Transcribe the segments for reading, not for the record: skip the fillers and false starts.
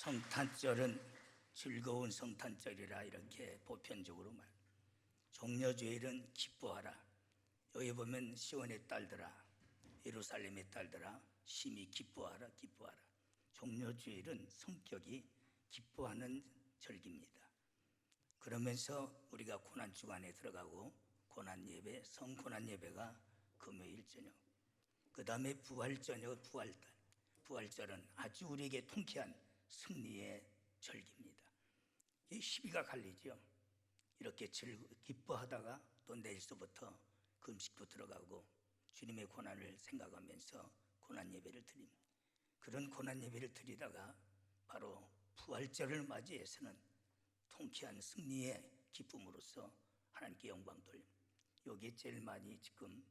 성탄절은 즐거운 성탄절이라 이렇게 보편적으로 말. 종려주일은 기뻐하라. 여기 보면 시온의 딸들아, 예루살렘의 딸들아, 심히 기뻐하라, 기뻐하라. 종려주일은 성격이 기뻐하는 절기입니다. 그러면서 우리가 고난주간에 들어가고 고난예배, 성고난예배가 금요일 저녁, 그 다음에 부활저녁, 부활달. 부활절은 아주 우리에게 통쾌한 승리의 절기입니다. 이 시비가 갈리죠. 이렇게 기뻐하다가 또 내일서부터 금식도 들어가고 주님의 고난을 생각하면서 고난 예배를 드립니다. 그런 고난 예배를 드리다가 바로 부활절을 맞이해서는 통쾌한 승리의 기쁨으로써 하나님께 영광 돌립니다. 여기에 제일 많이 지금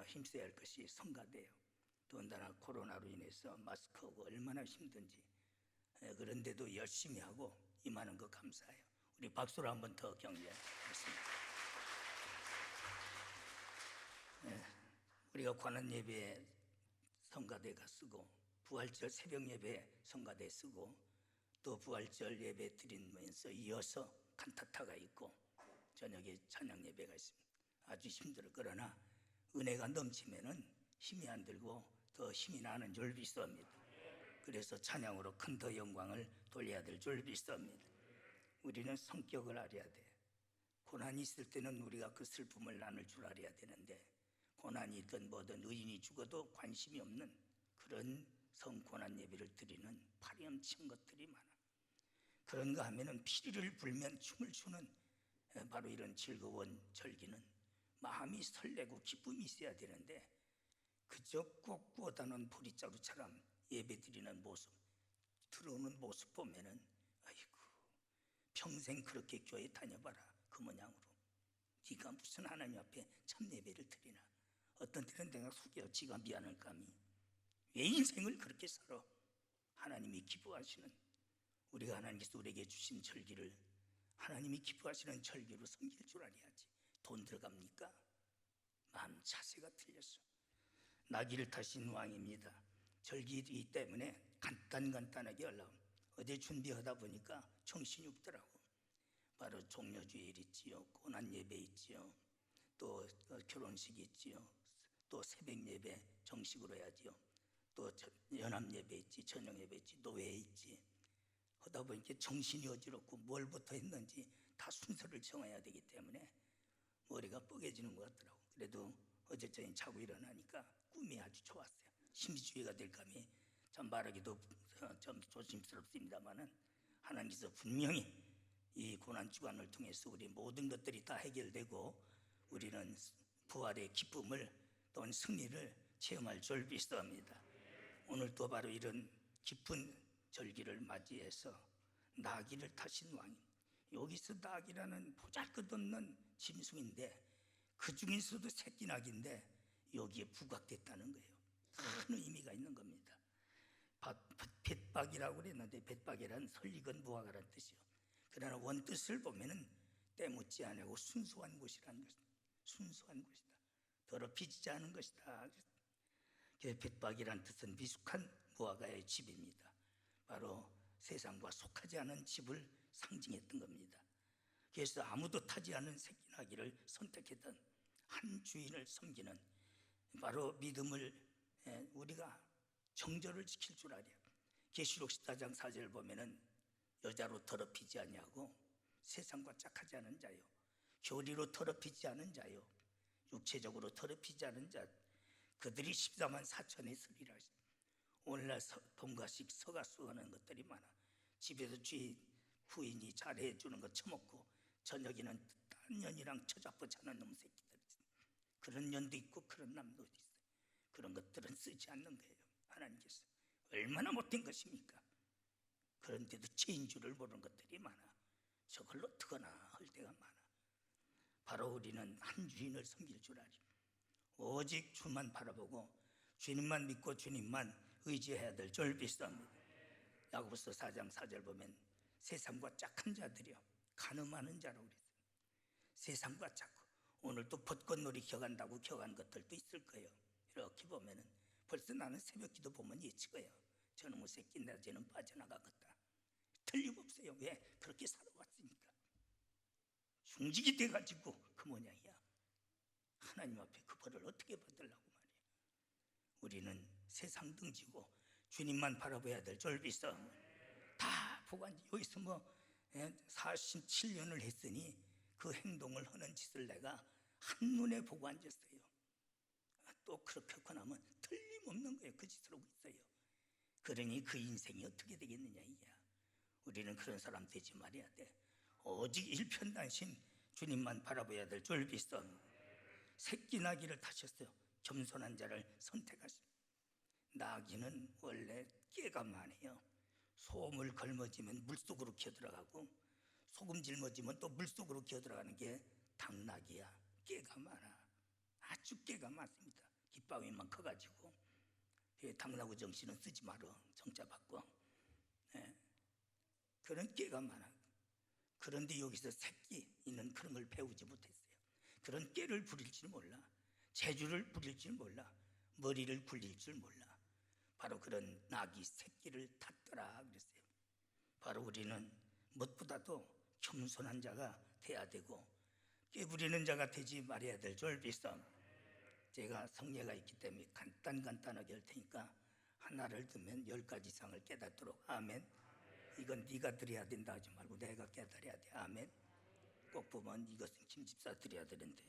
힘써야 할 것이 성가대예요. 더군다나 코로나로 인해서 마스크하고 얼마나 힘든지, 그런데도 열심히 하고 임하는 거 감사해요. 우리 박수로 한 번 더 격려하겠습니다. 우리가 관한 예배에 성가대가 쓰고 부활절 새벽 예배에 성가대 쓰고 또 부활절 예배 드리면서 이어서 칸타타가 있고 저녁에 찬양 예배가 있습니다. 아주 힘들어. 그러나 은혜가 넘치면은 힘이 안 들고 더 힘이 나는 줄 믿습니다. 그래서 찬양으로 큰 더 영광을 돌려야 될 줄 믿습니다. 우리는 성격을 알아야 돼. 고난이 있을 때는 우리가 그 슬픔을 나눌 줄 알아야 되는데, 고난이든 뭐든 의인이 죽어도 관심이 없는 그런 성고난 예배를 드리는 파렴치한 것들이 많아. 그런가 하면은 피리를 불면 춤을 추는 바로 이런 즐거운 절기는 마음이 설레고 기쁨이 있어야 되는데, 그저 꼭 구워다놓은 보리자루처럼 예배 드리는 모습, 들어오는 모습 보면은 아이고, 평생 그렇게 교회 다녀봐라 그 모양으로 네가 무슨 하나님 앞에 참 예배를 드리나. 어떤 때는 내가 속여 지가 미안할 감이 왜 인생을 그렇게 살아. 하나님이 기뻐하시는, 우리가 하나님께서 우리에게 주신 절기를 하나님이 기뻐하시는 절기로 섬길 줄 알아야지. 돈 들어갑니까? 마음 자세가 틀렸어. 나귀를 타신 왕입니다. 절기이기 때문에 간단하게 하려고 어제 준비하다 보니까 정신이 없더라고. 바로 종려주일 있지요, 고난 예배 있지요, 또 결혼식 있지요, 또 새벽 예배 정식으로 해야지요, 또 연합 예배 있지, 저녁 예배 있지, 노회 있지. 하다 보니까 정신이 어지럽고 뭘부터 했는지 다 순서를 정해야 되기 때문에 머리가 뻐개지는 것 같더라고. 그래도 어제 저녁 자고 일어나니까 꿈이 아주 좋았어요. 심지주의가 될 감이 참 말하기도 좀 조심스럽습니다만은 하나님께서 분명히 이 고난주간을 통해서 우리 모든 것들이 다 해결되고 우리는 부활의 기쁨을 또는 승리를 체험할 줄 믿습니다. 오늘 또 바로 이런 깊은 절기를 맞이해서 나귀를 타신 왕이, 여기서 나귀라는 보잘것없는 짐승인데 그 중에서도 새끼 나귀인데 여기에 부각됐다는 거예요. 큰 의미가 있는 겁니다. 벳박이라고 그랬는데 벳박이란 설익은 무화과라는 뜻이요. 그러나 원뜻을 보면은 때묻지 않고 순수한 곳이라는 것이다. 순수한 곳이다. 더럽히지 않은 것이다. 벳박이라는 뜻은 미숙한 무화과의 집입니다. 바로 세상과 속하지 않은 집을 상징했던 겁니다. 그래서 아무도 타지 않은 새끼나귀를 선택했던 한 주인을 섬기는 바로 믿음을 우리가 정절을 지킬 줄 알아요. 계시록 14장 4절 보면은 여자로 더럽히지 않냐고, 세상과 짝하지 않은 자요, 교리로 더럽히지 않은 자요, 육체적으로 더럽히지 않은 자, 그들이 14만 4천에 서리라. 오늘날 동가식 서가수하는 것들이 많아. 집에서 부인이 잘해 주는 거 처먹고 저녁에는 딴 년이랑 처잡붙이는 놈 새끼들. 그런 년도 있고 그런 남도 있어요. 그런 것들은 쓰지 않는 거예요. 하나님께서 얼마나 못된 것입니까? 그런데도 죄인 줄을 모르는 것들이 많아. 저걸로 어떡하나 할 때가 많아. 바로 우리는 한 주인을 섬길 줄 알아요. 오직 주만 바라보고 주님만 믿고 주님만 의지해야 될 줄 믿습니다. 야고보서 4장 4절 보면 세상과 짝한 자들이요, 간음하는 자라고 그랬어요. 세상과 짝고, 오늘 또 벚꽃놀이 격한다고 격한 것들도 있을 거예요. 이렇게 보면은 벌써 나는 새벽 기도 보면 예측해요. 저놈의 새끼 낮에는 빠져나가겠다. 틀림없어요. 왜? 그렇게 살아왔으니까. 흉직이 돼가지고 그 모양이야. 하나님 앞에 그 벌을 어떻게 받으려고 말이야. 우리는 세상 등지고 주님만 바라봐야 될 졸비성 다 보관. 여기서 뭐 47년을 했으니 그 행동을 하는 짓을 내가 한눈에 보고 앉았어요. 또 그렇게 하고 나면 틀림없는 거예요. 그 짓을 하고 있어요. 그러니 그 인생이 어떻게 되겠느냐 이야. 우리는 그런 사람 되지 말아야 돼. 오직 일편단심 주님만 바라봐야 될 졸비성. 새끼 나귀를 타셨어요. 겸손한 자를 선택하십니다. 나귀는 원래 깨가 많아요. 소음을 걸머지면 물속으로 기어들어가고 소금 짊어지면 또 물속으로 기어들어가는 게 당나귀야. 깨가 많아. 아주 깨가 많습니다. 깃바위만 커가지고. 당나귀 정신은 쓰지 말어. 정자 바꿔. 그런 깨가 많아. 그런데 여기서 새끼는 그런 걸 배우지 못했어요. 그런 깨를 부릴 줄 몰라. 재주를 부릴 줄 몰라. 머리를 굴릴 줄 몰라. 바로 그런 나귀 새끼를 탔더라 그랬어요. 바로 우리는 무엇보다도 겸손한 자가 돼야 되고 깨부리는 자가 되지 말아야 될 졸비성. 제가 성례가 있기 때문에 간단하게 할 테니까 하나를 들면 10가지 이상을 깨닫도록. 아멘. 이건 네가 드려야 된다 하지 말고 내가 깨달아야 돼. 아멘. 꼭 보면 이것은 김 집사 드려야 되는데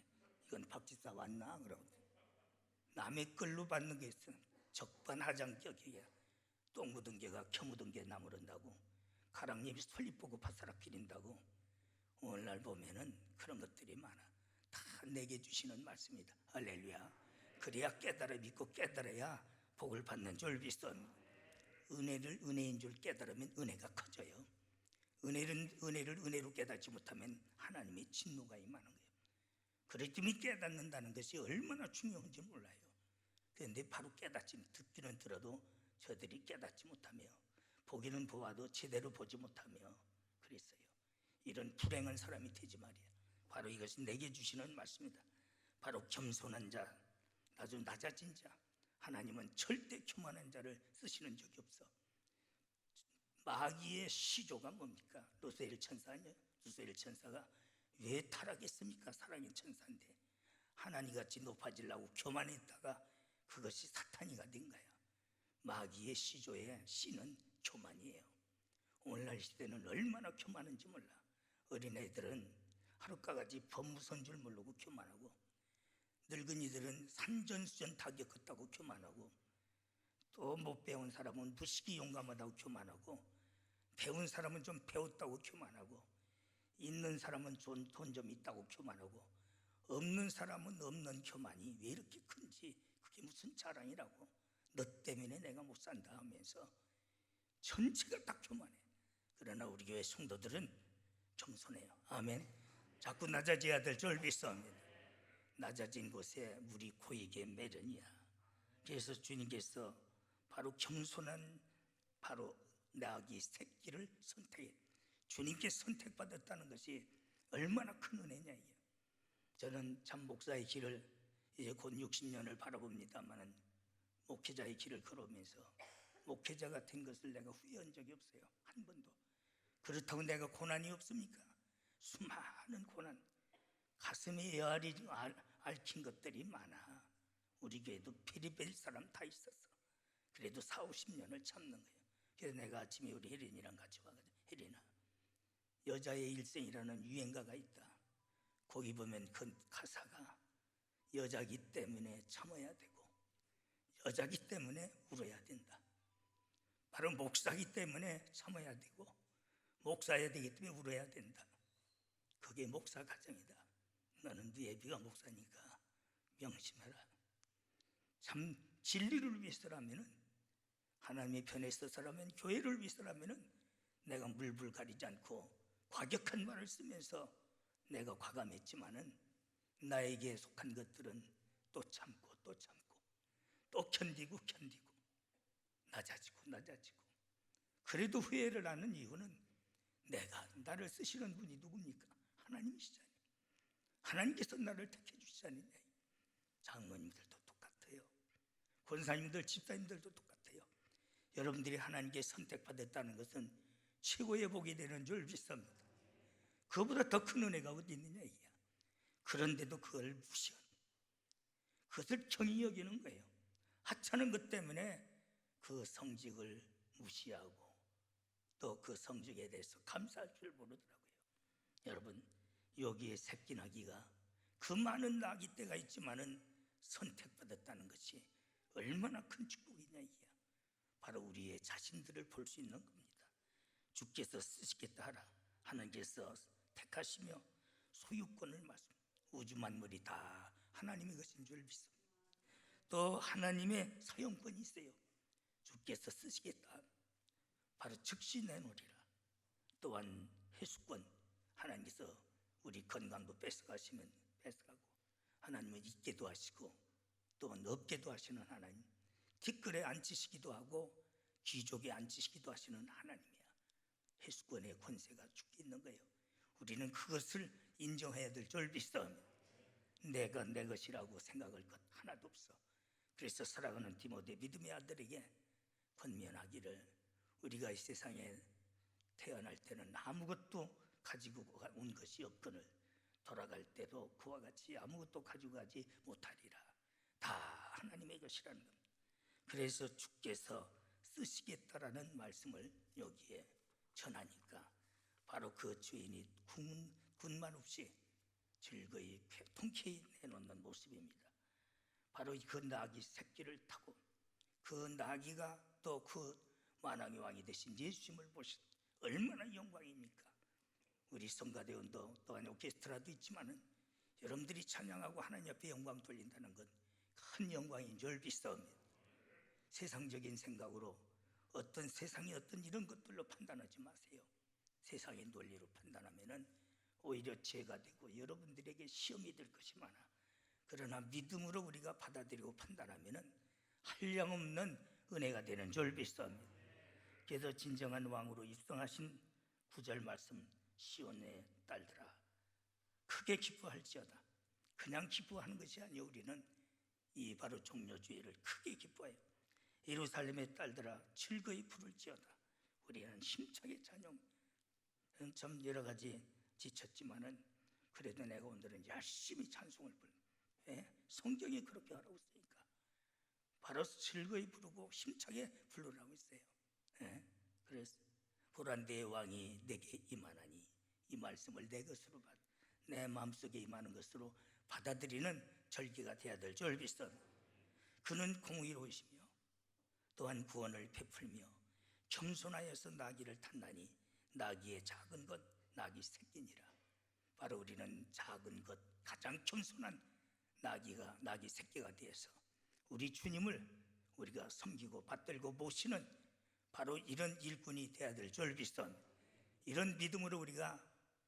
이건 박 집사 왔나? 그러고 남의 걸로 받는 게 있어. 적반하장격이야. 똥 묻은 개가 켜 묻은 개 나무른다고. 가랑잎이 솔잎 보고 바사락 기린다고. 오늘날 보면은 그런 것들이 많아. 다 내게 주시는 말씀이다. 할렐루야. 그래야 깨달아 믿고 깨달아야 복을 받는 졸비선. 은혜를 은혜인 줄 깨달으면 은혜가 커져요. 은혜를 은혜로 깨닫지 못하면 하나님의 진노가 임하는 거예요. 그렇기 때문에 깨닫는다는 것이 얼마나 중요한지 몰라요. 그런데 바로 깨닫지, 듣기는 들어도 저들이 깨닫지 못하며 보기는 보아도 제대로 보지 못하며 그랬어요. 이런 불행한 사람이 되지 말이야. 바로 이것이 내게 주시는 말씀이다. 바로 겸손한 자, 아주 낮아진 자. 하나님은 절대 교만한 자를 쓰시는 적이 없어. 마귀의 시조가 뭡니까? 루시엘 천사 아니에요? 루시엘 천사가 왜 타락했습니까? 사랑의 천사인데 하나님같이 높아지려고 교만했다가 그것이 사탄이가 된 거야. 마귀의 시조의 씨는 교만이에요. 오늘날 시대는 얼마나 교만한지 몰라. 어린애들은 하루까지 법무선 줄 모르고 교만하고, 늙은이들은 산전수전 다 겪었다고 교만하고, 또 못 배운 사람은 무식이 용감하다고 교만하고, 배운 사람은 좀 배웠다고 교만하고, 있는 사람은 돈 좀 있다고 교만하고, 없는 사람은 없는 교만이 왜 이렇게 큰지, 그게 무슨 자랑이라고. 너 때문에 내가 못 산다 하면서 전체가 다 교만해. 그러나 우리 교회 성도들은 겸손해요. 아멘. 자꾸 낮아져야 될 줄 믿습니다. 낮아진 곳에 물이 고이게 매련이야. 그래서 주님께서 바로 겸손한 바로 나귀 새끼를 선택해. 주님께 선택받았다는 것이 얼마나 큰 은혜냐. 저는 참 목사의 길을 이제 곧 60년을 바라봅니다만 목회자의 길을 걸으면서 목회자 같은 것을 내가 후회한 적이 없어요. 한 번도. 그렇다고 내가 고난이 없습니까? 수많은 고난, 가슴에 여알이 앓힌 것들이 많아. 우리 교회도 피리벨 사람 다 있었어. 그래도 40-50년을 참는 거예요. 그래서 내가 아침에 우리 혜린이랑 같이 와가지고, 혜린아, 여자의 일생이라는 유행가가 있다. 거기 보면 그 가사가 여자기 때문에 참아야 되고 여자기 때문에 울어야 된다. 바로 목사기 때문에 참아야 되고 목사야 되기 때문에 울어야 된다. 그게 목사 가정이다. 너는 네 애비가 목사니까 명심해라. 참 진리를 위해서라면, 하나님의 편에 서서라면, 교회를 위해서라면 내가 물불 가리지 않고 과격한 말을 쓰면서 내가 과감했지만은 나에게 속한 것들은 또 참고 또 참고 또 견디고 낮아지고 그래도 후회를 하는 이유는 내가 나를 쓰시는 분이 누굽니까? 하나님이시잖아요. 하나님께서 나를 택해 주시잖아요. 장로님들도 똑같아요. 권사님들, 집사님들도 똑같아요. 여러분들이 하나님께 선택받았다는 것은 최고의 복이 되는 줄 믿습니다. 그보다 더 큰 은혜가 어디 있느냐 이게. 그런데도 그걸 무시하는, 그것을 경히 여기는 거예요. 하찮은 것 때문에 그 성직을 무시하고 또 그 성직에 대해서 감사할 줄 모르더라고요. 여러분, 여기에 새끼 나기가, 그 많은 나기 때가 있지만은 선택받았다는 것이 얼마나 큰 축복이냐 이게. 바로 우리의 자신들을 볼 수 있는 겁니다. 주께서 쓰시겠다 하라. 하나님께서 택하시며 소유권을 말씀, 우주 만물이 다 하나님의 것인 줄 믿습니다. 또 하나님의 사용권이 있어요. 주께서 쓰시겠다, 바로 즉시 내놓으리라. 또한 회수권, 하나님께서 우리 건강도 뺏어가시면 뺏어가고, 하나님은 있게도 하시고 또한 없게도 하시는 하나님, 뒷뜰에 앉히시기도 하고 귀족에 앉히시기도 하시는 하나님이야. 회수권의 권세가 주께 있는 거예요. 우리는 그것을 인정해야 될 줄 믿습니다. 내가 내 것이라고 생각할 것 하나도 없어. 그래서 사랑하는 디모데 믿음의 아들에게 권면하기를, 우리가 이 세상에 태어날 때는 아무것도 가지고 온 것이 없거늘 돌아갈 때도 그와 같이 아무것도 가지고 가지 못하리라. 다 하나님의 것이라는 겁니다. 그래서 주께서 쓰시겠다라는 말씀을 여기에 전하니까 바로 그 주인이 군만 없이 즐거이 통쾌히 내놓는 모습입니다. 바로 그 나귀 새끼를 타고, 그 나귀가 또 그 만왕의 왕이 되신 예수님을 보신, 얼마나 영광입니까? 우리 성가대원도 또한 오케스트라도 있지만은 여러분들이 찬양하고 하나님 앞에 영광 돌린다는 건 큰 영광인 줄 믿습니다. 세상적인 생각으로 어떤 세상의 어떤 이런 것들로 판단하지 마세요. 세상의 논리로 판단하면은 오히려 죄가 되고 여러분들에게 시험이 될 것이 많아. 그러나 믿음으로 우리가 받아들이고 판단하면은 한량없는 은혜가 되는 줄 믿습니다. 그래서 진정한 왕으로 입성하신 9절 말씀, 시온의 딸들아 크게 기뻐할지어다. 그냥 기뻐하는 것이 아니요, 우리는 이 바로 종려주의를 크게 기뻐해요. 예루살렘의 딸들아 즐거이 부를지어다. 우리는 힘차게 찬양. 참 여러 가지 지쳤지만은 그래도 내가 오늘은 열심히 찬송을 부르. 성경이 그렇게 하라고 했으니까 바로 즐거이 부르고 힘차게 부르라고 했어요. 그래서 보란 내 왕이 내게 임하나니, 이 말씀을 내 것으로 내 마음속에 임하는 것으로 받아들이는 절기가 되어야 될 줄 믿습니다. 그는 공의로우시며 또한 구원을 베풀며 겸손하여서 나귀를 탔나니 나귀의 작은 것 나귀 새끼니라. 바로 우리는 작은 것, 가장 겸손한 나귀 새끼가 되어서 우리 주님을 우리가 섬기고 받들고 모시는 바로 이런 일꾼이 되어야 될 줄 믿습니다. 이런 믿음으로 우리가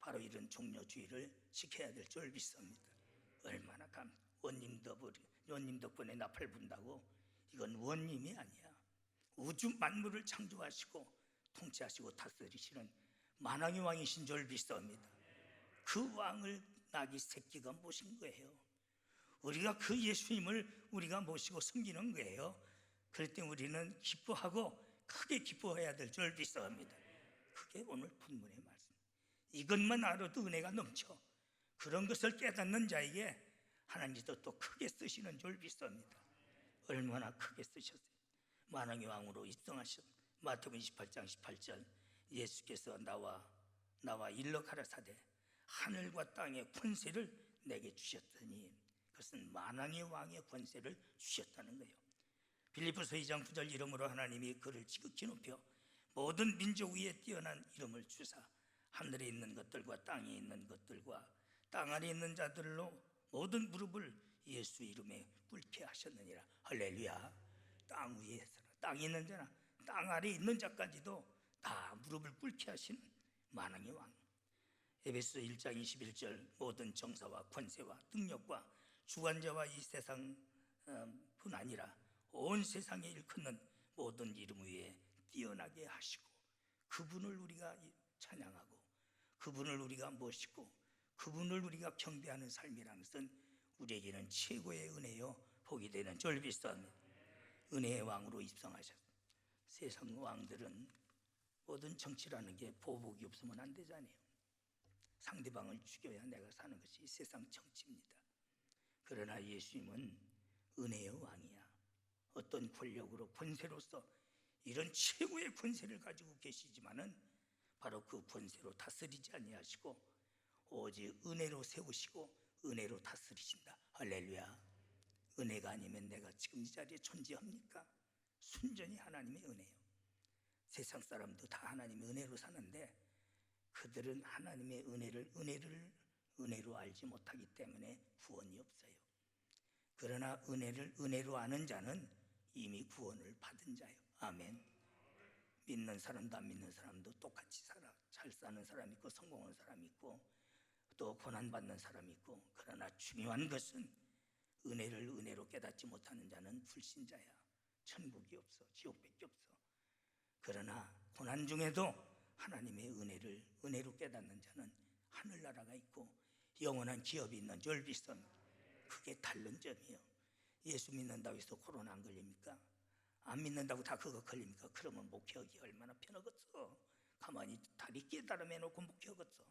바로 이런 종려주의를 지켜야 될 줄 믿습니다. 얼마나 원님 덕분에 나팔 분다고, 이건 원님이 아니야. 우주 만물을 창조하시고 통치하시고 다스리시는 만왕의 왕이신 줄 믿습니다. 그 왕을 나귀 새끼가 모신 거예요. 우리가 그 예수님을 우리가 모시고 섬기는 거예요. 그럴 때 우리는 기뻐하고 크게 기뻐해야 될 줄 믿습니다. 그게 오늘 본문의 말씀. 이것만 알아도 은혜가 넘쳐. 그런 것을 깨닫는 자에게 하나님께서 또 크게 쓰시는 줄 믿습니다. 얼마나 크게 쓰셨어요. 만왕의 왕으로 입성하신 마태복음 28장 18절, 예수께서 나와 일러 가라사대 하늘과 땅의 권세를 내게 주셨더니, 그것은 만왕의 왕의 권세를 주셨다는 거예요. 빌립보서 2장 9절, 이름으로 하나님이 그를 지극히 높여 모든 민족 위에 뛰어난 이름을 주사 하늘에 있는 것들과 땅에 있는 것들과 땅 아래 있는 자들로 모든 무릎을 예수 이름에 꿇게 하셨느니라. 할렐루야. 땅 위에서나 땅에 있는 자나 땅 아래 있는 자까지도 다 무릎을 꿇게 하신 만왕의 왕. 에베소 1장 21절, 모든 정사와 권세와 능력과 주관자와 이 세상 뿐 아니라 온 세상에 일컫는 모든 이름 위에 뛰어나게 하시고, 그분을 우리가 찬양하고 그분을 우리가 모시고 그분을 우리가 경배하는 삶이라는 것은 우리에게는 최고의 은혜요 복이 되는 줄 믿습니다. 은혜의 왕으로 입성하셨습니다. 세상 왕들은 모든 정치라는 게 보복이 없으면 안 되잖아요. 상대방을 죽여야 내가 사는 것이 이 세상 정치입니다. 그러나 예수님은 은혜의 왕이야. 어떤 권력으로 권세로서 이런 최고의 권세를 가지고 계시지만은 바로 그 권세로 다스리지 아니하시고 오직 은혜로 세우시고 은혜로 다스리신다. 할렐루야. 은혜가 아니면 내가 지금 이 자리에 존재합니까? 순전히 하나님의 은혜요. 세상 사람도 다 하나님의 은혜로 사는데 그들은 하나님의 은혜로 알지 못하기 때문에 구원이 없어요. 그러나 은혜를 은혜로 아는 자는 이미 구원을 받은 자요. 아멘. 믿는 사람도 안 믿는 사람도 똑같이 살아. 잘 사는 사람 있고 성공한 사람 있고 또 고난받는 사람 있고, 그러나 중요한 것은 은혜를 은혜로 깨닫지 못하는 자는 불신자야. 천국이 없어. 지옥밖에 없어. 그러나 고난 중에도 하나님의 은혜를 은혜로 깨닫는 자는 하늘나라가 있고 영원한 기업이 있는 줄 믿습니다. 그게 다른 점이에요. 예수 믿는다고 해서 코로나 안 걸립니까? 안 믿는다고 다 그거 걸립니까? 그러면 목회하기 얼마나 편하겠어. 가만히 다리 깨달음해 놓고 목회하겠어.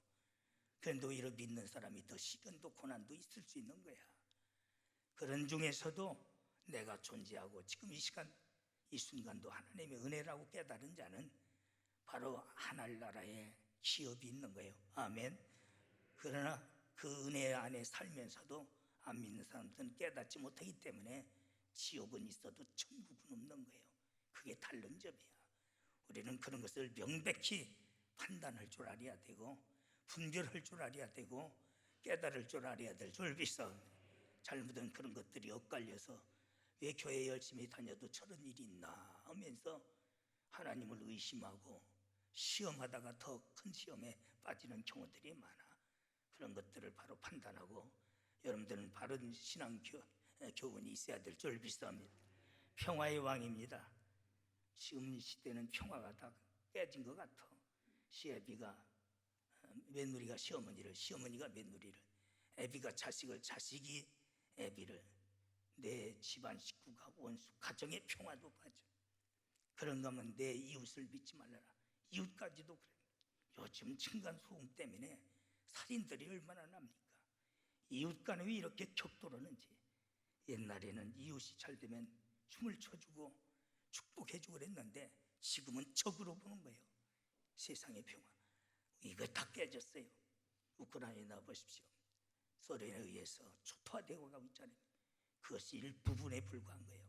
그런데 오히려 믿는 사람이 더 시련도 고난도 있을 수 있는 거야. 그런 중에서도 내가 존재하고 지금 이 시간 이 순간도 하나님의 은혜라고 깨달은 자는 바로 하늘나라에 기업이 있는 거예요. 아멘. 그러나 그 은혜 안에 살면서도 안 믿는 사람들은 깨닫지 못하기 때문에 지옥은 있어도 천국은 없는 거예요. 그게 다른 점이야. 우리는 그런 것을 명백히 판단할 줄 알아야 되고 분별할 줄 알아야 되고 깨달을 줄 알아야 될 줄 믿어. 잘못된 그런 것들이 엇갈려서 왜 교회 열심히 다녀도 저런 일이 있나 하면서 하나님을 의심하고 시험하다가 더 큰 시험에 빠지는 경우들이 많아. 그런 것들을 바로 판단하고 여러분들은 바른 신앙 교훈이 있어야 될 줄 믿습니다. 평화의 왕입니다. 지금 시대는 평화가 다 깨진 것 같아. 시애비가 며느리가 시어머니를, 시어머니가 며느리를, 애비가 자식을, 자식이 애비를, 내 집안 식구가 원수, 가정의 평화도 빠져. 그런가 하면 내 이웃을 믿지 말라라. 이웃까지도 그래. 요즘 층간소음 때문에 살인들이 얼마나 납니까? 이웃 간에 왜 이렇게 격돌하는지. 옛날에는 이웃이 잘 되면 춤을 춰주고 축복해주고 그랬는데 지금은 적으로 보는 거예요. 세상의 평화 이거 다 깨졌어요. 우크라이나에 나와보십시오. 소련에 의해서 초토화되고 가고 있잖아요. 그것이 일부분에 불과한 거예요.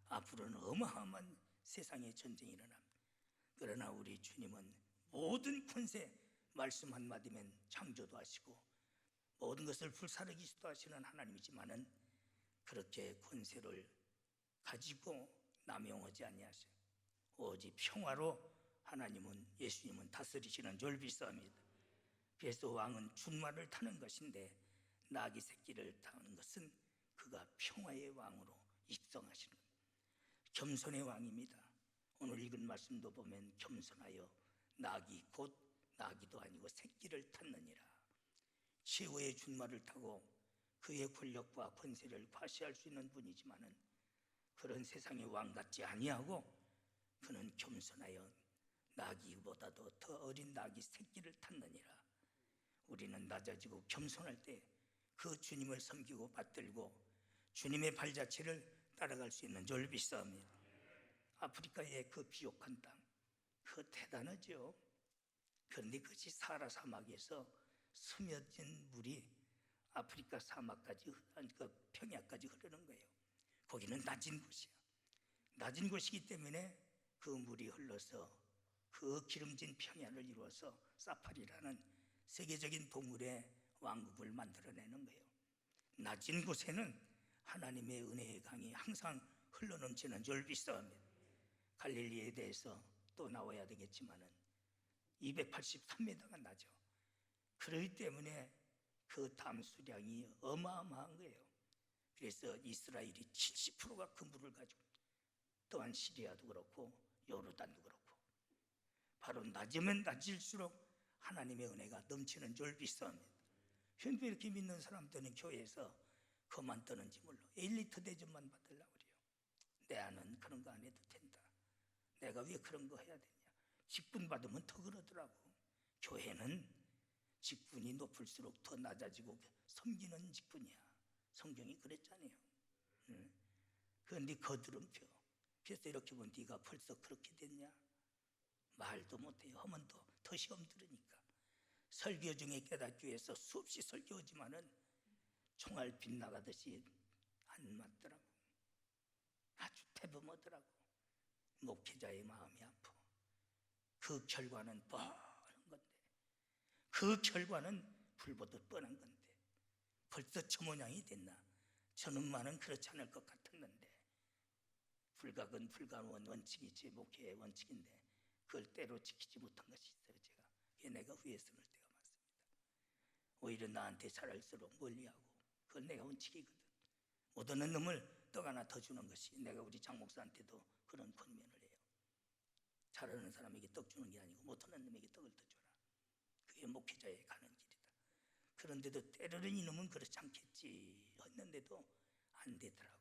앞으로는 어마어마한 세상의 전쟁이 일어납니다. 그러나 우리 주님은 모든 권세 말씀 한마디면 창조도 하시고 모든 것을 불사르기도 하시는 하나님이지만은 그렇게 권세를 가지고 남용하지 아니하셔요. 오직 평화로 하나님은, 예수님은 다스리시는 줄 믿습니다. 그래서 왕은 준말을 타는 것인데 나귀 새끼를 타는 것은 그가 평화의 왕으로 입성하시는 겁니다. 겸손의 왕입니다. 오늘 읽은 말씀도 보면 겸손하여 나귀 곧 나귀도 아니고 새끼를 탔느니라. 최후의 준말을 타고 그의 권력과 권세를 과시할 수 있는 분이지만은 그런 세상의 왕 같지 아니하고 그는 겸손하여 나귀보다도 더 어린 나귀 새끼를 탔느니라. 우리는 낮아지고 겸손할 때 그 주님을 섬기고 받들고 주님의 발자취를 따라갈 수 있는 줄 믿사옵니다. 아프리카의 그 비옥한 땅, 그거 대단하죠. 그런데 그것이 사하라 사막에서 스며진 물이 아프리카 사막까지, 그 평야까지 흐르는 거예요. 거기는 낮은 곳이야. 낮은 곳이기 때문에 그 물이 흘러서 그 기름진 평야를 이루어서 사파리라는 세계적인 동물의 왕국을 만들어내는 거예요. 낮은 곳에는 하나님의 은혜의 강이 항상 흘러넘치는 줄 믿습니다. 갈릴리에 대해서 또 나와야 되겠지만은 283m가 나죠. 그렇기 때문에 그 담수량이 어마어마한 거예요. 그래서 이스라엘이 70%가 그 물을 가지고, 또한 시리아도 그렇고 요르단도 그렇고, 바로 낮으면 낮을수록 하나님의 은혜가 넘치는 줄 믿습니다. 현재 이렇게 믿는 사람들은 교회에서 그만 떠는지 몰라. 1리터 대접만 받으려고 그래요. 내 아는 그런 거 안 해도 된다. 내가 왜 그런 거 해야 되냐. 직분 받으면 더 그러더라고. 교회는 직분이 높을수록 더 낮아지고 섬기는 직분이야. 성경이 그랬잖아요. 그런데 거드름표. 그래서 이렇게 보면 네가 벌써 그렇게 됐냐? 말도 못해요. 하면 더 시험 들으니까. 설교 중에 깨닫기 위해서 수없이 설교하지만은 총알 빗나가듯이 안 맞더라고. 아주 대범하더라고. 목회자의 마음이 아파. 그 결과는 뻔한 건데, 그 결과는 불보듯 뻔한 건데 벌써 저 모양이 됐나? 저놈만은 그렇지 않을 것 같았는데, 불가근 불가원 원칙이지 목회의 원칙인데 그걸 때로 지키지 못한 것이 있어요. 그게 내가 후회스러울 때가 많습니다. 오히려 나한테 잘할수록 멀리하고, 그건 내가 원칙이거든. 못 얻는 놈을 떡 하나 더 주는 것이, 내가 우리 장 목사한테도 그런 권면을 해요. 잘하는 사람에게 떡 주는 게 아니고 못 얻는 놈에게 떡을 더 줘라. 그게 목회자의 가는 길이다. 그런데도 때로는 이놈은 그렇지 않겠지 했는데도 안 되더라고.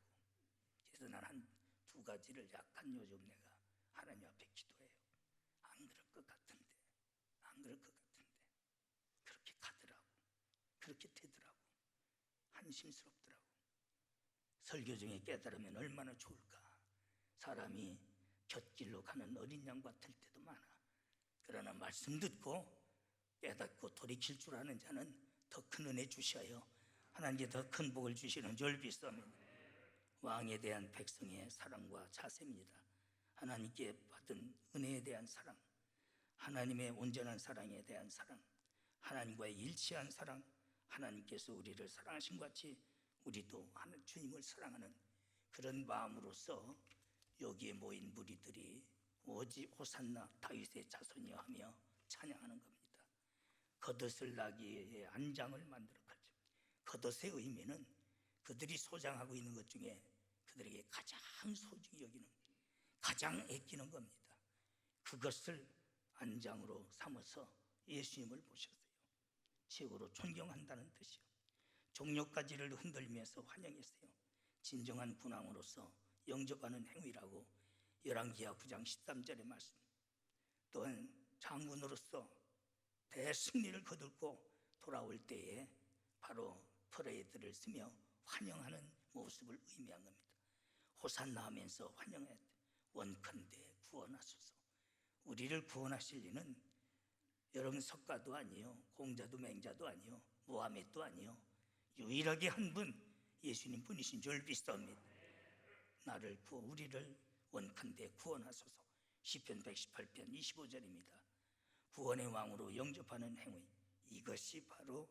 그래서 난 한 두 가지를 약간 요즘 내가 하나님 앞에 기도해요. 안 그럴 것 같은데, 안 그럴 것 같은데 그렇게 가더라고. 그렇게 되더라고. 한심스럽더라고. 설교 중에 깨달으면 얼마나 좋을까. 사람이 곁길로 가는 어린 양 같을 때도 많아. 그러나 말씀 듣고 깨닫고 돌이킬 줄 아는 자는 더 큰 은혜 주셔요. 하나님께 더 큰 복을 주시는 줄 믿습니다. 왕에 대한 백성의 사랑과 자세입니다. 하나님께 받은 은혜에 대한 사랑, 하나님의 온전한 사랑에 대한 사랑, 하나님과의 일치한 사랑, 하나님께서 우리를 사랑하신 것 같이 우리도 주님을 사랑하는 그런 마음으로서 여기에 모인 무리들이 오직 호산나 다윗의 자손이여 하며 찬양하는 겁니다. 겉옷을 나귀의 안장을 만들어 가지고, 겉옷의 의미는 그들이 소장하고 있는 것 중에 그들에게 가장 소중히 여기는, 가장 아끼는 겁니다. 그것을 안장으로 삼아서 예수님을 모셨어요. 최고로 존경한다는 뜻이요. 종려가지를 흔들면서 환영했어요. 진정한 군왕으로서 영접하는 행위라고 열왕기하 9장 13절의 말씀. 또한 장군으로서 대승리를 거둘고 돌아올 때에 바로 퍼레이드를 쓰며 환영하는 모습을 의미한 겁니다. 호산나 하면서 환영해. 원컨대 구원하소서. 우리를 구원하실 이는 여러분 석가도 아니요, 공자도 맹자도 아니요, 무하멧도 아니요, 유일하게 한 분 예수님 분이신 줄 믿습니다. 우리를 원컨대 구원하소서. 시편 118편 25절입니다. 구원의 왕으로 영접하는 행위, 이것이 바로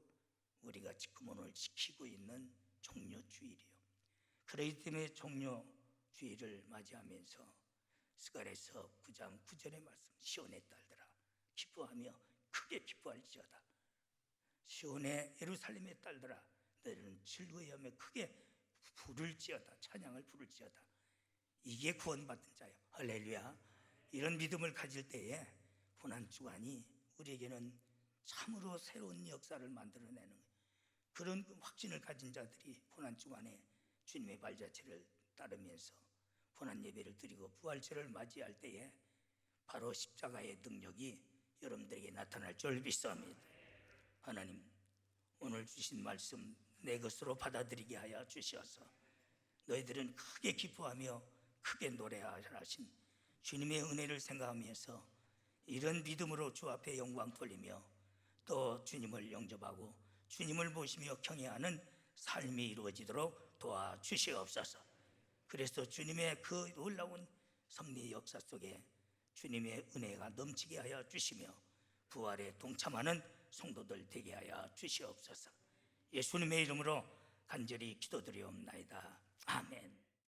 우리가 지금 오늘 지키고 있는 종려주일이요. 그렇기 때문에 종려주일을 맞이하면서 스가랴서 9장 9절의 말씀, 시온의 딸들아 기뻐하며 크게 기뻐할지어다. 시온의 예루살렘의 딸들아 너희는 즐거워하며 크게 부를지어다. 찬양을 부를지어다. 이게 구원받은 자예요. 할렐루야. 이런 믿음을 가질 때에 고난주간이 우리에게는 참으로 새로운 역사를 만들어내는 그런 확신을 가진 자들이 고난주간에 주님의 발자취를 따르면서 고난 예배를 드리고 부활절을 맞이할 때에 바로 십자가의 능력이 여러분들에게 나타날 줄 믿습니다. 하나님, 오늘 주신 말씀 내 것으로 받아들이게 하여 주시어서 너희들은 크게 기뻐하며 크게 노래하신 주님의 은혜를 생각하면서 이런 믿음으로 주 앞에 영광 돌리며 또 주님을 영접하고 주님을 보시며 경외하는 삶이 이루어지도록 도와주시옵소서. 그래서 주님의 그 놀라운 섭리의 역사 속에 주님의 은혜가 넘치게 하여 주시며 부활에 동참하는 성도들 되게 하여 주시옵소서. 예수님의 이름으로 간절히 기도드리옵나이다. 아멘.